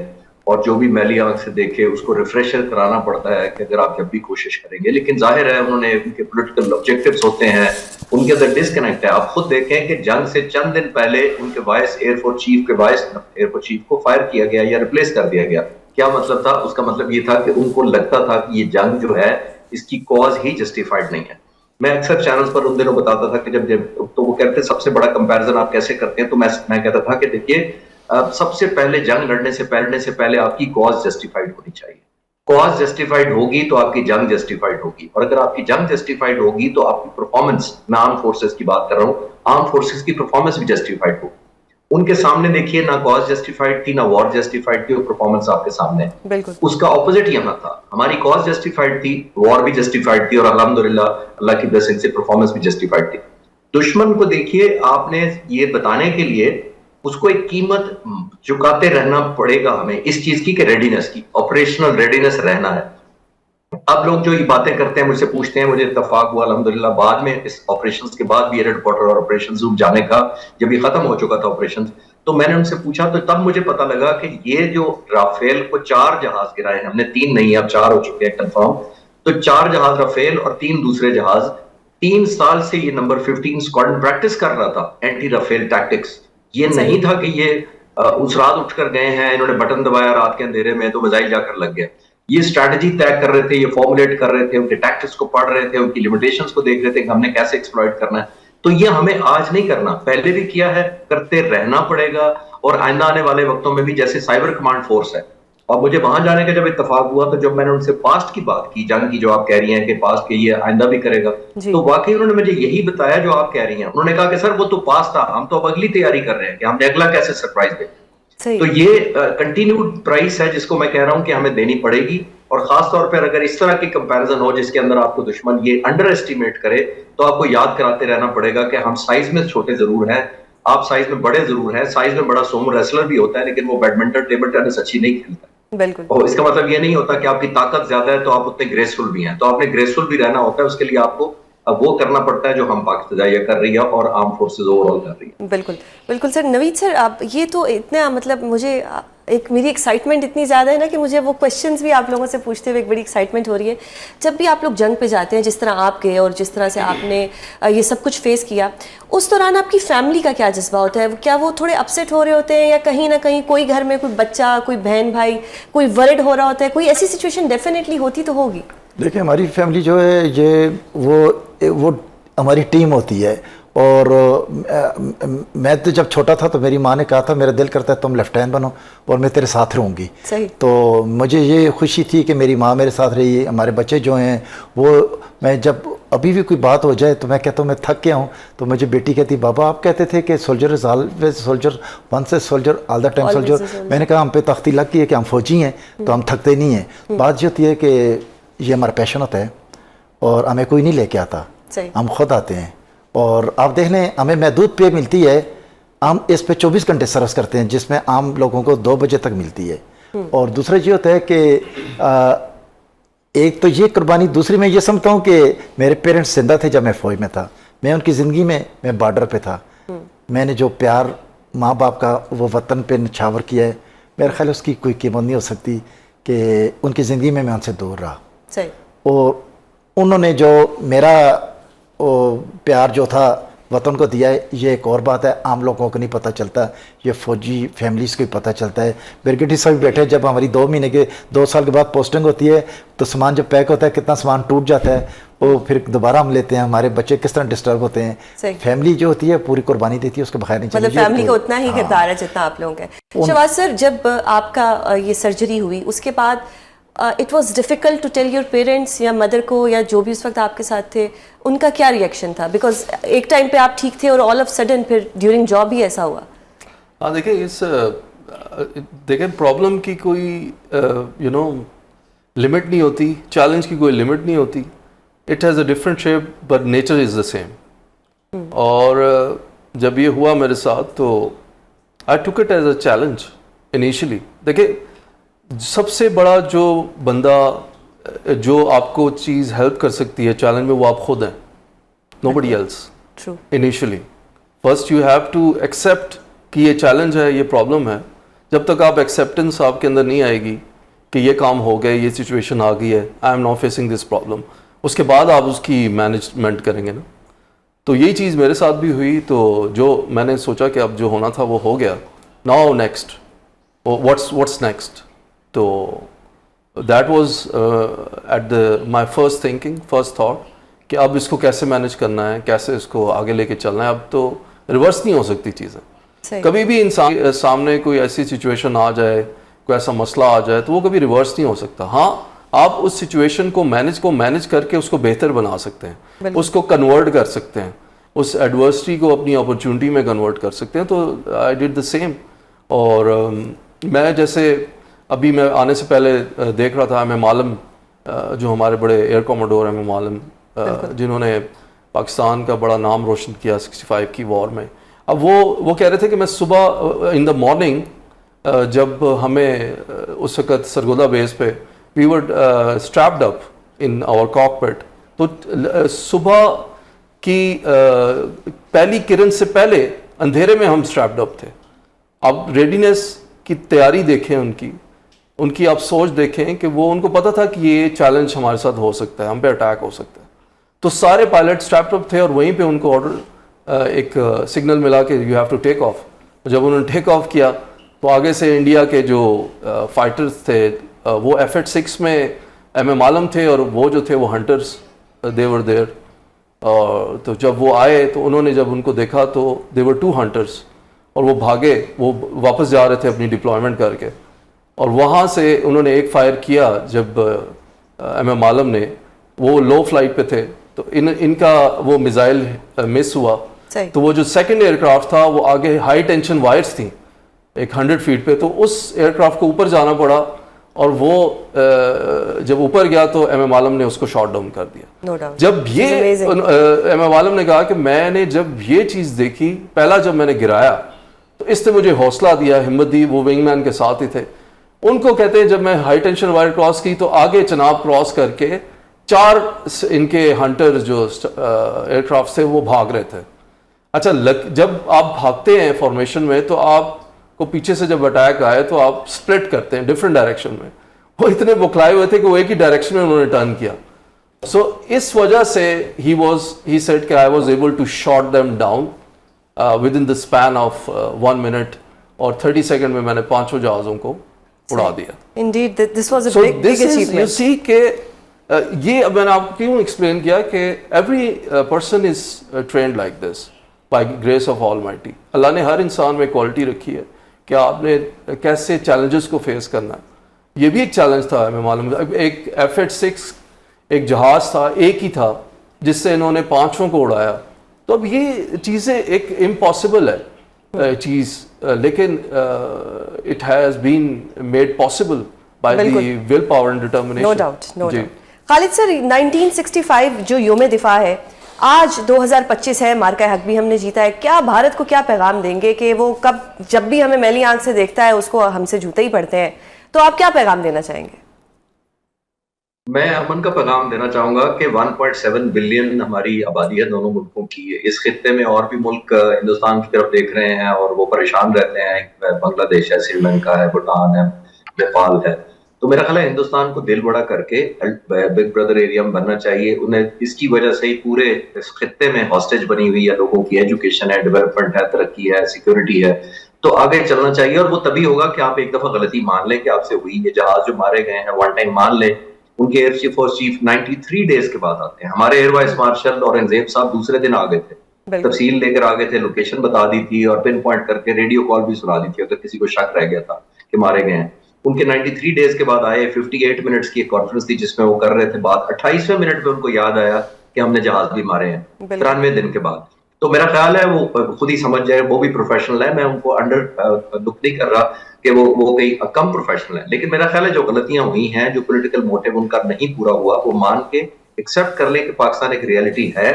اور جو بھی میلی آنکھ سے دیکھے اس کو ریفریشر کرانا پڑتا ہے کہ اگر آپ جب بھی کوشش کریں گے. لیکن ظاہر ہے انہوں نے ان کے پولیٹیکل آبجیکٹیوز ہوتے ہیں, ان کے اندر ڈسکنیکٹ ہے. آپ خود دیکھیں کہ جنگ سے چند دن پہلے ان کے وائس ایئر فورس چیف کو فائر کیا گیا یا ریپلیس کر دیا گیا. کیا مطلب تھا اس کا؟ مطلب یہ تھا کہ ان کو لگتا تھا کہ یہ جنگ جو ہے اس کی کاز ہی جسٹیفائڈ نہیں ہے. میں اکثر چینلز پر ان دنوں بتاتا تھا کہ جب تو وہ کہتے ہیں سب سے بڑا کمپیرزن آپ کیسے کرتے ہیں, تو میں کہتا تھا کہ دیکھیے سب سے پہلے جنگ لڑنے سے پہلے آپ کی کاز جسٹیفائڈ ہونی چاہیے. کاز جسٹیفائڈ ہوگی تو آپ کی جنگ جسٹیفائڈ ہوگی, اور اگر آپ کی جنگ جسٹیفائڈ ہوگی تو آپ کی پرفارمنس, میں آرم فورسز کی بات کر رہا ہوں, آرم فورسز کی پرفارمنس بھی جسٹیفائڈ ہوگی. ان کے سامنے دیکھیے نہ کاز جسٹیفائڈ تھی, نہ وار جسٹیفائڈ تھی, اور پرفارمنس آپ کے سامنے. بالکل اس کا اپوزٹ یہاں تھا, ہماری کاز جسٹیفائڈ تھی, وار بھی جسٹیفائڈ تھی, اور الحمدللہ اللہ کی بلیسنگ سے پرفارمنس بھی جسٹیفائڈ تھی. دشمن کو دیکھیے, آپ نے یہ بتانے کے لیے اس کو ایک قیمت چکاتے رہنا پڑے گا ہمیں اس چیز کی کہ ریڈینس کی, آپریشنل ریڈینس رہنا ہے. اب لوگ جو یہ باتیں کرتے ہیں مجھ سے پوچھتے ہیں, مجھے اتفاق ہوا الحمدللہ بعد میں اس آپریشنز کے بعد بھی ایئر کوارٹر اور آپریشن زوم جانے کا, جب یہ ختم ہو چکا تھا آپریشن, تو میں نے ان سے پوچھا تو تب مجھے پتا لگا کہ یہ جو رافیل کو 4 جہاز گرائے ہیں ہم نے, 3 نہیں اب 4 ہو چکے ہیں کنفرم, تو 4 جہاز رافیل اور 3 دوسرے جہاز, 3 سال سے یہ نمبر 15 اسکواڈرن پریکٹس کر رہا تھا اینٹی رافیل ٹیکٹکس. یہ نہیں تھا کہ یہ اس رات اٹھ کر گئے ہیں, انہوں نے بٹن دبایا رات کے اندھیرے میں تو میزائل جا کر لگ گیا. یہ اسٹریٹجی طے کر رہے تھے, یہ فارمولیٹ کر رہے تھے, ان کے ٹیکٹکس کو پڑھ رہے تھے, ان کی لمیٹیشنز کو دیکھ رہے تھے کہ ہم نے کیسے ایکسپلوئٹ کرنا ہے. تو یہ ہمیں آج نہیں کرنا, پہلے بھی کیا ہے, کرتے رہنا پڑے گا. اور آئندہ آنے والے وقتوں میں بھی, جیسے سائبر کمانڈ فورس ہے, اور مجھے وہاں جانے کا جب اتفاق ہوا تو جب میں نے ان سے پاسٹ کی بات کی، جنگ کی جو آپ کہہ رہی ہیں کہ پاسٹ کے یہ آئندہ بھی کرے گا، تو واقعی انہوں نے مجھے یہی بتایا جو آپ کہہ رہی ہیں. انہوں نے کہا کہ سر وہ تو پاسٹ تھا، ہم تو اب اگلی تیاری کر رہے ہیں کہ ہم نے اگلا کیسے سرپرائز دیں. تو یہ کنٹینیوڈ پرائس ہے جس کو میں کہہ رہا ہوں کہ ہمیں دینی پڑے گی. اور خاص طور پر اگر اس طرح کی کمپیریزن ہو جس کے اندر آپ کو دشمن یہ انڈر اسٹیمیٹ کرے تو آپ کو یاد کراتے رہنا پڑے گا کہ ہم سائز میں چھوٹے ضرور ہیں، آپ سائز میں بڑے ضرور ہیں. سائز میں بڑا سومو ریسلر بھی ہوتا ہے لیکن وہ بیڈمنٹن ٹیبل ٹینس اچھی نہیں کھیلتا. بالکل. اور اس کا مطلب یہ نہیں ہوتا کہ آپ کی طاقت زیادہ ہے تو آپ اتنے گریسفل بھی ہیں. تو آپ نے گریسفل بھی رہنا ہوتا ہے، اس کے لیے آپ کو وہ کرنا پڑتا ہے جو ہم پاکستان کر رہی ہے اور آرم فورسز اوور آل کر رہی ہے. بالکل بالکل سر. نوید سر آپ یہ تو اتنا مطلب مجھے میری ایکسائٹمنٹ اتنی زیادہ ہے نا کہ مجھے وہ کویشچنز بھی آپ لوگوں سے پوچھتے ہوئے ایک بڑی ایکسائٹمنٹ ہو رہی ہے. جب بھی آپ لوگ جنگ پہ جاتے ہیں جس طرح آپ گئے اور جس طرح سے آپ نے یہ سب کچھ فیس کیا، اس دوران آپ کی فیملی کا کیا جذبہ ہوتا ہے؟ کیا وہ تھوڑے اپسیٹ ہو رہے ہوتے ہیں یا کہیں نہ کہیں کوئی گھر میں کوئی بچہ، کوئی بہن بھائی کوئی ورڈ ہو رہا ہوتا ہے؟ کوئی ایسی سچویشن ڈیفینیٹلی ہوتی تو ہوگی. دیکھیں ہماری فیملی جو ہے یہ وہ ہماری ٹیم ہوتی ہے. اور میں تو جب چھوٹا تھا تو میری ماں نے کہا تھا میرا دل کرتا ہے تم لیفٹیننٹ بنو اور میں تیرے ساتھ رہوں گی. صحیح. تو مجھے یہ خوشی تھی کہ میری ماں میرے ساتھ رہی ہے. ہمارے بچے جو ہیں وہ، میں جب ابھی بھی کوئی بات ہو جائے تو میں کہتا ہوں میں تھک گیا ہوں، تو مجھے بیٹی کہتی بابا آپ کہتے تھے کہ soldier is always soldier, once a soldier all the time soldier. میں نے کہا ہم پہ تختی لگ گئی ہے کہ ہم فوجی ہیں تو ہم تھکتے نہیں ہیں. بات یہ ہوتی ہے کہ یہ ہمارا پیشن ہوتا ہے اور ہمیں کوئی نہیں لے کے آتا، ہم خود آتے ہیں. اور آپ دیکھ لیں ہمیں محدود پے ملتی ہے، ہم اس پہ 24 گھنٹے سروس کرتے ہیں جس میں عام لوگوں کو 2 بجے تک ملتی ہے. اور دوسرا یہ ہوتا ہے کہ ایک تو یہ قربانی، دوسری میں یہ سمجھتا ہوں کہ میرے پیرنٹس زندہ تھے جب میں فوج میں تھا، میں ان کی زندگی میں بارڈر پہ تھا. میں نے جو پیار ماں باپ کا وہ وطن پہ نچھاور کیا ہے، میرا خیال اس کی کوئی قیمت نہیں ہو سکتی کہ ان کی زندگی میں ان سے دور رہا. صحیح. اور انہوں نے جو میرا پیار جو تھا وطن کو دیا ہے، یہ ایک اور بات ہے، عام لوگوں کو نہیں پتہ چلتا، یہ فوجی فیملیز کو ہی پتہ چلتا ہے. برگیڈیئر صاحب بیٹھے جب ہماری 2 سال کے بعد پوسٹنگ ہوتی ہے تو سامان جب پیک ہوتا ہے کتنا سامان ٹوٹ جاتا ہے، وہ پھر دوبارہ ہم لیتے ہیں. ہمارے بچے کس طرح ڈسٹرب ہوتے ہیں. فیملی جو ہوتی ہے پوری قربانی دیتی ہے، اس کے بغیر نہیں چلتی. مطلب فیملی کا اتنا ہی کردار ہے جتنا آپ لوگوں کا ہے. شہباز سر جب آپ کا یہ سرجری ہوئی اس کے بعد it was difficult to tell your parents یا مدر کو یا جو بھی اس وقت آپ کے ساتھ تھے، ان کا کیا ریئیکشن تھا؟ بیکاز ایک ٹائم پہ آپ ٹھیک تھے اور آل آف سڈن پھر ڈیورنگ جاب ہی ایسا ہوا. ہاں دیکھیں پرابلم کی کوئی لمٹ نہیں ہوتی، چیلنج کی کوئی لمٹ نہیں ہوتی. It has a different shape but nature is the same. اور جب یہ ہوا میرے ساتھ تو I took it as a challenge initially. دیکھیں سب سے بڑا جو بندہ جو آپ کو چیز ہیلپ کر سکتی ہے چیلنج میں، وہ آپ خود ہیں، nobody else. Initially first you have to accept کہ یہ چیلنج ہے، یہ پرابلم ہے. جب تک آپ ایکسیپٹنس آپ کے اندر نہیں آئے گی کہ یہ کام ہو گئے، یہ سچویشن آ گئی ہے، I am now facing this problem, اس کے بعد آپ اس کی مینجمنٹ کریں گے نا. تو یہی چیز میرے ساتھ بھی ہوئی. تو جو میں نے سوچا کہ اب جو ہونا تھا وہ ہو گیا، ناؤ نیکسٹ واٹس نیکسٹ. تو that was at my first thinking, first thought کہ اب اس کو کیسے مینیج کرنا ہے، کیسے اس کو آگے لے کے چلنا ہے. اب تو ریورس نہیں ہو سکتی چیزیں. کبھی بھی انسان سامنے کوئی ایسی سچویشن آ جائے، کوئی ایسا مسئلہ آ جائے تو وہ کبھی ریورس نہیں ہو سکتا. ہاں آپ اس سچویشن کو مینیج کر کے اس کو بہتر بنا سکتے ہیں، اس کو کنورٹ کر سکتے ہیں، اس ایڈورسٹی کو اپنی اپرچونٹی میں کنورٹ کر سکتے ہیں. تو آئی ڈیڈ دا سیم. اور میں جیسے ابھی میں آنے سے پہلے دیکھ رہا تھا ایم ایم عالم جو ہمارے بڑے ایئر کوموڈور ایم ایم عالم جنہوں نے پاکستان کا بڑا نام روشن کیا 65 کی وار میں. اب وہ کہہ رہے تھے کہ میں صبح ان دا مارننگ جب ہمیں اس وقت سرگودا بیس پہ وی ور اسٹریپڈ اپ ان آور کاکپٹ، تو صبح کی پہلی کرن سے پہلے اندھیرے میں ہم اسٹریپڈ اپ تھے. اب ریڈینس کی تیاری دیکھیں ان کی آپ سوچ دیکھیں کہ وہ ان کو پتا تھا کہ یہ چیلنج ہمارے ساتھ ہو سکتا ہے، ہم پہ اٹیک ہو سکتا ہے. تو سارے پائلٹ اسٹریپڈ اپ تھے اور وہیں پہ ان کو آرڈر ایک سگنل ملا کہ you have to take off. جب انہوں نے ٹیک آف کیا تو آگے سے انڈیا کے جو فائٹرز تھے وہ F-86 میں ایم ایم عالم تھے اور وہ جو تھے وہ ہنٹرز دے ور دیر. اور تو جب وہ آئے تو انہوں نے جب ان کو دیکھا تو دے ور 2 ہنٹرز اور وہ بھاگے، وہ واپس جا رہے تھے اپنی ڈپلائمنٹ کر کے. اور وہاں سے انہوں نے ایک فائر کیا جب ایم ایم عالم نے, وہ لو فلائٹ پہ تھے تو ان کا وہ میزائل مس ہوا, تو وہ جو سیکنڈ ایئر کرافٹ تھا وہ آگے ہائی ٹینشن وائرس تھیں ایک 100 فیٹ پہ, تو اس ایئر کرافٹ کو اوپر جانا پڑا, اور وہ جب اوپر گیا تو ایم ایم عالم نے اس کو شاٹ ڈاؤن کر دیا. جب یہ ایم ایم عالم نے کہا کہ میں نے جب یہ چیز دیکھی, پہلا جب میں نے گرایا تو اس نے مجھے حوصلہ دیا, ہمت دی, وہ ونگ مین کے ساتھ ہی تھے. ان کو کہتے ہیں جب میں ہائی ٹینشن وائر کراس کی تو آگے چناب کراس کر کے 4 ان کے ہنٹر جو ایئر کرافٹ سے وہ بھاگ رہے تھے. اچھا جب آپ بھاگتے ہیں فارمیشن میں تو آپ کو پیچھے سے جب اٹیک آئے تو آپ سپلٹ کرتے ہیں ڈفرینٹ ڈائریکشن میں. وہ اتنے بکھلائے ہوئے تھے کہ وہ ایک ہی ڈائریکشن میں انہوں نے ٹرن کیا. سو اس وجہ سے he said کہ I was able to shot them down within the span of 1 minute, اور 30 سیکنڈ میں نے 5 جہازوں کو اڑا دیا. Indeed, this was a big achievement. You see کہ یہ میں نے آپ کو کیوں ایکسپلین کیا کہ every person is trained like this by grace of Almighty. اللہ نے ہر انسان میں کوالٹی رکھی ہے کہ آپ نے کیسے چیلنجز کو فیس کرنا ہے. یہ بھی ایک چیلنج تھا ہمیں معلوم. ایک F-86 ایک جہاز تھا, ایک ہی تھا, جس سے انہوں نے 5 کو اڑایا. تو اب یہ چیزیں ایک امپاسبل ہے چیز, لیکن it has been made possible by the willpower and determination. No doubt, no doubt. Khalid sir, 1965 جو یوم دفاع ہے, آج 2025 ہے, مارکہ حق بھی ہم نے جیتا ہے. کیا بھارت کو کیا پیغام دیں گے کہ وہ کب جب بھی ہمیں میلی آنکھ سے دیکھتا ہے اس کو ہم سے جوتے ہی پڑتے ہیں, تو آپ کیا پیغام دینا چاہیں گے؟ میں امن کا پیغام دینا چاہوں گا کہ 1.7 بلین ہماری آبادی ہے دونوں ملکوں کی. اس خطے میں اور بھی ملک ہندوستان کی طرف دیکھ رہے ہیں اور وہ پریشان رہتے ہیں. بنگلہ دیش ہے, سری لنکا ہے, بھوٹان ہے, نیپال ہے. تو میرا خیال ہے ہندوستان کو دل بڑا کر کے بگ بردر ایریا میں بننا چاہیے. انہیں اس کی وجہ سے ہی پورے اس خطے میں ہاسٹیج بنی ہوئی ہے لوگوں کی. ایجوکیشن ہے, ڈیولپمنٹ ہے, ترقی ہے, سیکورٹی ہے. تو آگے چلنا چاہیے, اور وہ تبھی ہوگا کہ آپ ایک دفعہ غلطی مان لیں کہ آپ سے ہوئی. یہ جہاز جو مارے گئے ہیں 1 ٹائم مان لیں. ان کے air chief force chief 93 days کے بعد آتے ہیں. ہمارے ایئر وائس مارشل اورنگزیب صاحب دوسرے دن آ گئے تھے, تفصیل لے کر آ گئے تھے, لوکیشن بتا دی تھی اور پن پوائنٹ کر کے ریڈیو کال بھی سنا دی تھی اگر کسی کو شک رہ گیا تھا کہ مارے گئے ہیں. ان کے 93 ڈیز کے بعد آئے. 58 منٹس کی ایک کانفرنس تھی جس میں وہ کر رہے تھے بات. 28ویں منٹ پہ ان کو یاد آیا کہ ہم نے جہاز بھی مارے ہیں 93 دن کے بعد. تو میرا خیال ہے وہ خود ہی سمجھ جائے, وہ بھی پروفیشنل ہے. میں ان کو انڈر لک نہیں کر رہا کہ وہ کئی کم پروفیشنل ہے, لیکن میرا خیال ہے جو غلطیاں ہوئی ہیں, جو پولیٹیکل موٹیو ان کا نہیں پورا ہوا, وہ مان کے ایکسیپٹ کر لیں کہ پاکستان ایک ریئلٹی ہے.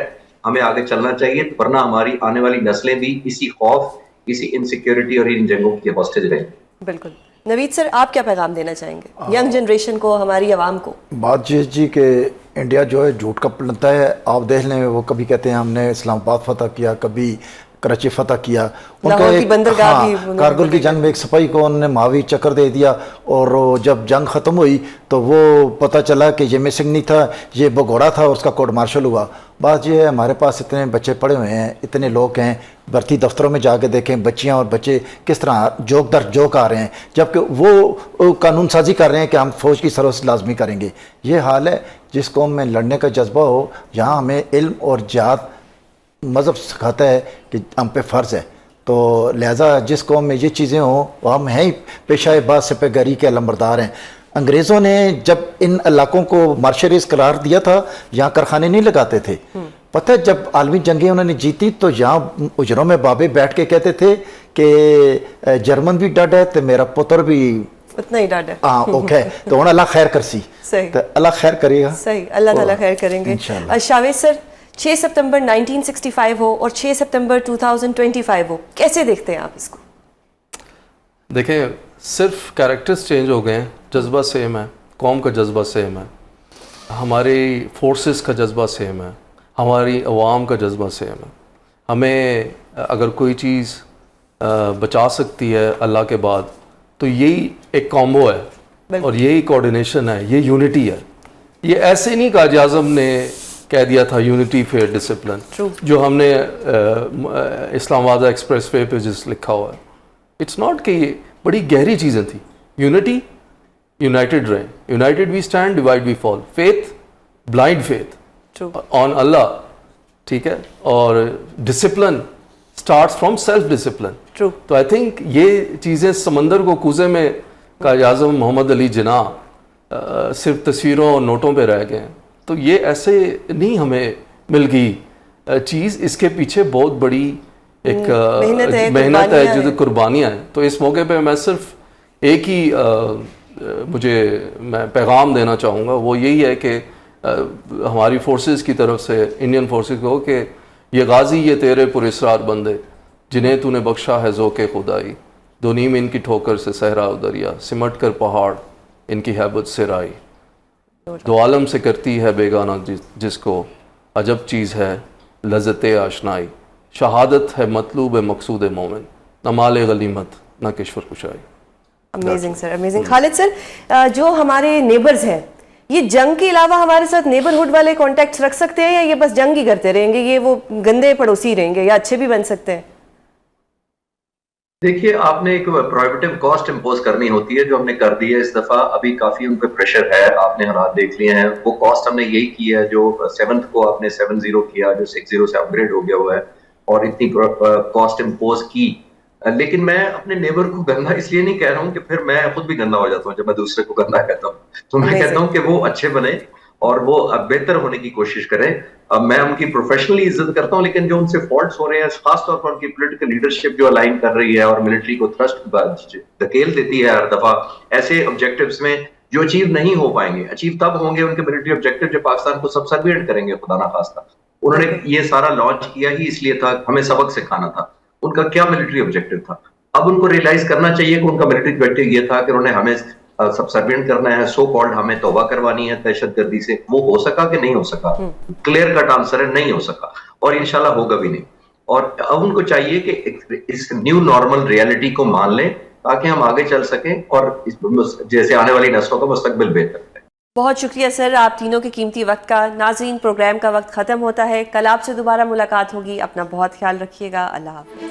ہمیں آگے چلنا چاہیے, ورنہ ہماری آنے والی نسلیں بھی اسی خوف, اسی انسیکیورٹی اور ان جنگوں کی ہاسٹیج رہیں. بالکل. نوید سر, آپ کیا پیغام دینا چاہیں گے ینگ جنریشن کو, ہماری عوام کو؟ بات یہ جی کہ انڈیا جو ہے جھوٹ کا پلندہ ہے. آپ دیکھ لیں, وہ کبھی کہتے ہیں ہم نے اسلام آباد فتح کیا, کبھی کراچی فتح کیا. ان کا کارگل کی جنگ میں ایک سپاہی کو انہوں نے ماوی چکر دے دیا, اور جب جنگ ختم ہوئی تو وہ پتہ چلا کہ یہ مسنگ نہیں تھا, یہ بگوڑا تھا, اور اس کا کورٹ مارشل ہوا. بات یہ ہے ہمارے پاس اتنے بچے پڑھے ہوئے ہیں, اتنے لوگ ہیں, بھرتی دفتروں میں جا کے دیکھیں بچیاں اور بچے کس طرح جوک در جوک آ رہے ہیں, جبکہ وہ قانون سازی کر رہے ہیں کہ ہم فوج کی سروس لازمی کریں گے. یہ حال ہے. جس قوم میں لڑنے کا جذبہ ہو, یہاں ہمیں علم اور جہاد مذہب سکھاتا ہے کہ ہم پہ فرض ہے. تو لہٰذا جس قوم میں یہ چیزیں ہوں, وہ ہم ہیں ہی پیشہ باز سپہ گری کے علمبردار ہیں. انگریزوں نے جب ان علاقوں کو مارشریز قرار دیا تھا, یہاں کارخانے نہیں لگاتے تھے. پتہ ہے جب عالمی جنگیں انہوں نے جیتی تو یہاں اجروں میں بابے بیٹھ کے کہتے تھے کہ جرمن بھی ڈڈ ہے تو میرا پتر بھی اتنا ہی ڈاڈا. ہاں اوکے, تو اللہ خیر کرسی. صحیح, تو اللہ خیر کرے گا. صحیح, اللہ تعالیٰ خیر کریں گے. شاویز سر, 6 سپتمبر 1965 ہو اور 6 سپتمبر 2025 ہو, کیسے دیکھتے ہیں آپ اس کو؟ دیکھیں, صرف کیریکٹرز چینج ہو گئے ہیں, جذبہ سیم ہے, قوم کا جذبہ سیم ہے, ہماری فورسز کا جذبہ سیم ہے, ہماری عوام کا جذبہ سیم ہے. ہمیں اگر کوئی چیز بچا سکتی ہے اللہ کے بعد تو یہی ایک کامبو ہے, اور یہی کوارڈینیشن ہے, یہ یونٹی ہے. یہ ایسے نہیں قائد اعظم نے کہہ دیا تھا یونٹی فیئر ڈسپلن, جو ہم نے اسلام آباد ایکسپریس وے پہ جس لکھا ہوا ہے. اٹس ناٹ کہ یہ بڑی گہری چیزیں تھیں. یونٹی, یونائٹڈ رہیں, united we stand, divide we fall. Faith, blind faith on Allah, ٹھیک ہے, اور discipline starts from self discipline. تو آئی تھنک یہ چیزیں سمندر کو کوزے میں قائد اعظم محمد علی جناح صرف تصویروں اور نوٹوں پہ رہ گئے ہیں. تو یہ ایسے نہیں ہمیں مل گئی چیز, اس کے پیچھے بہت بڑی ایک محنت ہے, جو قربانیاں ہیں. تو اس موقع پہ میں صرف ایک ہی میں پیغام دینا چاہوں گا, وہ یہی ہے کہ ہماری فورسز کی طرف سے, انڈین فورسز کو, کہ یہ غازی یہ تیرے پراسرار بندے جنہیں تو نے بخشا ہے ذوق خدائی, دو نیم ان کی ٹھوکر سے صحرا و دریا, سمٹ کر پہاڑ ان کی ہیبت سے رائی, دو عالم سے کرتی ہے بیگانہ جس کو, عجب چیز ہے لذت آشنائی, شہادت ہے مطلوب مقصود مومن, نہ مال غنیمت نہ کشور کشائی. امیزنگ سر, امیزنگ. خالد سر, جو ہمارے نیبرز ہیں یہ جنگ کے علاوہ ہمارے ساتھ نیبرہڈ والے کانٹیکٹس رکھ سکتے ہیں, یا یہ بس جنگ ہی کرتے رہیں گے, یہ وہ گندے پڑوسی رہیں گے, یا اچھے بھی بن سکتے ہیں؟ دیکھیے, آپ نے ایک پروہیبٹیو کاسٹ امپوز کرنی ہوتی ہے, جو ہم نے کر دی ہے اس دفعہ. ابھی کافی ان پہ پریشر ہے, آپ نے حالات دیکھ لیے ہیں. وہ کاسٹ ہم نے یہی کی ہے جو 7th کو آپ نے 7-0 کیا, جو 6-0 سے اپ گریڈ ہو گیا ہوا ہے, اور اتنی کاسٹ امپوز کی. لیکن میں اپنے نیبر کو گندا اس لیے نہیں کہہ رہا ہوں کہ پھر میں خود بھی گندا ہو جاتا ہوں جب میں دوسرے کو گندا کہتا ہوں. تو میں کہتا ہوں کہ وہ اچھے بنے اور وہ بہتر ہونے کی کوشش کریں. میں ان کی پروفیشنلی عزت کرتا ہوں, لیکن جو ان سے فالٹس ہو رہے ہیں, خاص طور پر ان کی پولیٹیکل لیڈرشپ جو الائن کر رہی ہے اور ملٹری کو تھرسٹ دھکیل دیتی ہے ہر دفعہ ایسے آبجیکٹیوز میں جو اچیو نہیں ہو پائیں گے. اچیو تب ہوں گے ان کے ملٹری آبجیکٹیو جو پاکستان کو سبسرویٹ کریں گے خدا نخواستہ. انہوں نے یہ سارا لانچ کیا ہی اس لیے تھا, ہمیں سبق سکھانا تھا. ان کا کیا ملٹری آبجیکٹیو تھا؟ اب ان کو ریئلائز کرنا چاہیے کہ ان کا ملٹری آبجیکٹیو یہ تھا کہ انہوں نے ہمیں سبسروینٹ کرنا ہے, سو کالڈ ہمیں توبہ کروانی ہے دہشت گردی سے. وہ ہو سکا کہ نہیں ہو سکا؟ کلیئر کٹ آنسر ہے, نہیں ہو سکا, اور انشاءاللہ ہوگا بھی نہیں. اور اب ان کو چاہیے کہ اس نیو نارمل ریالٹی کو مان لیں تاکہ ہم آگے چل سکیں اور جیسے آنے والی نسلوں کا مستقبل بہتر کریں. بہت شکریہ سر آپ تینوں کے قیمتی وقت کا. ناظرین, پروگرام کا وقت ختم ہوتا ہے. کل آپ سے دوبارہ ملاقات ہوگی. اپنا بہت خیال رکھیے گا. اللہ حافظ.